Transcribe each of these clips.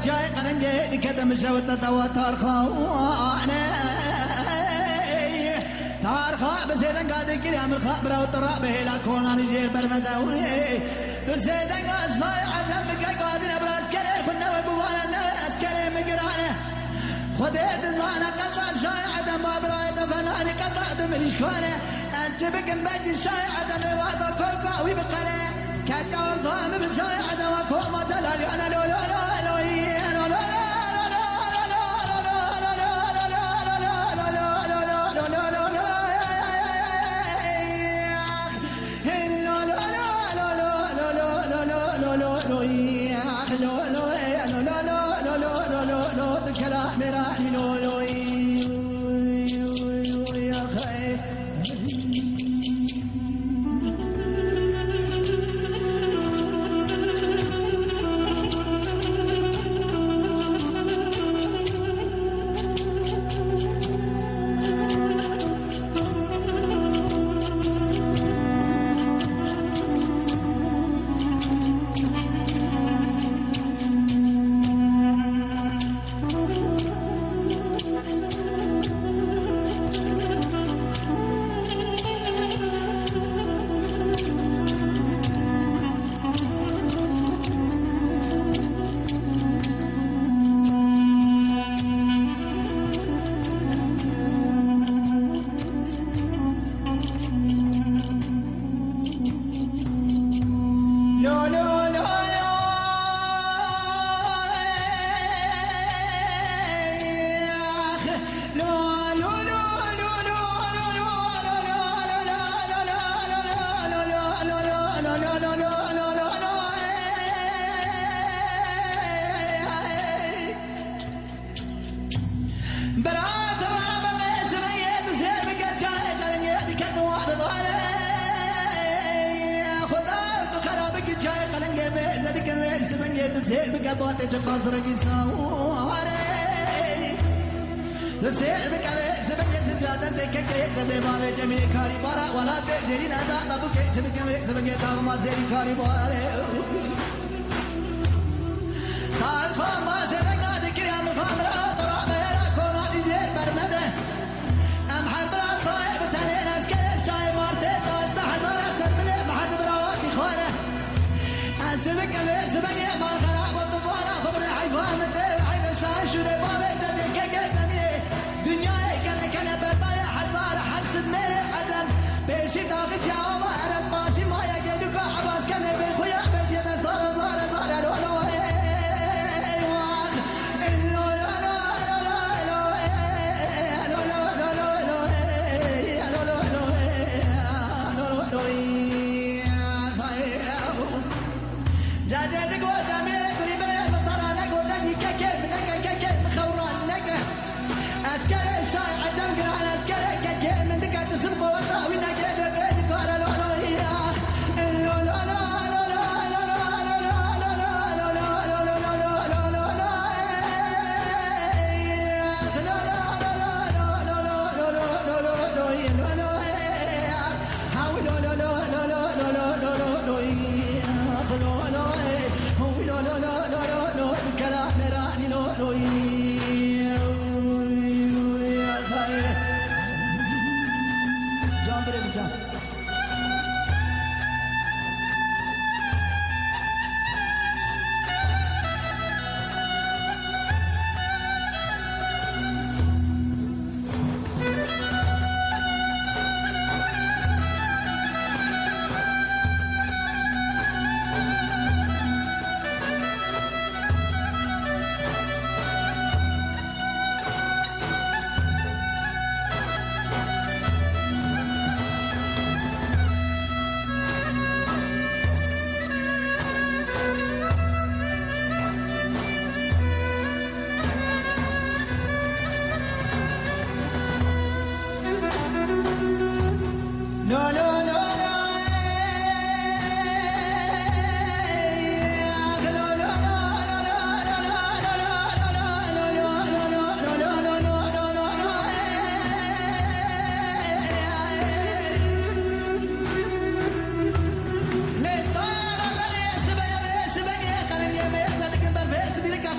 جاي قلنجي كدم جوتة وتارخانه تارخا بزيدن قادر كريم الخبرة وطرق بهلا كونان جيل برمداوي بزيدن قاصاي عجم بك قادر ابراز كري كنا وقوانا الناس كري مقرانه خديت زانا قطع شاي عدم بابراي دفناني قطعت من شكونه انت بك مبدي شاي عدم واضا كوكا ويبقله كتعور ضام بشاي عدم وكوما دلالي انا لو لو لو لو لو كلام راحي لو لو يا خير تسير بقبوات قصر قصوري تسير بقبوات سبقت تزبادت كيكي تزي بابي جميل كاري بارا ولا تجري نادا بابوكي تبقى سبقت ما زيري كاري باري خالفا ما زيري قادي كريم فامرا طرع بيلا كونا لجير برمده ام حربرا طايب تاني ناس كري شاي مارتي تاستا حضار عسر ملي محد براواتي خواره انت بقبوات سبقت مارخرا شايشو دي بابي جميل كيكي جميل دنياي كلك انا بطايا حزار حبس دميري عجم بيشي تاخد يا عما ارد ماشي ما يجدوك عباس كان بالخويا بيتي دستار زار زار لولو عسكري شاي عجم قران عسكري كيكي من دقات سبقوا وطاوي نقيد بيدك ورا لولو ياخ لولو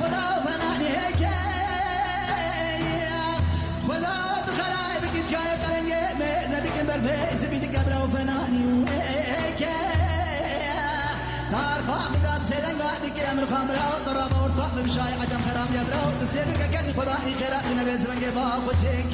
خدا مناني تعرف بدات سيدان قاعد كلام الخمرة وضرب ورطع بمشاي عجم خرام يبرو تسيرك كذي خداني خيرات نبي زمن قباق وجهك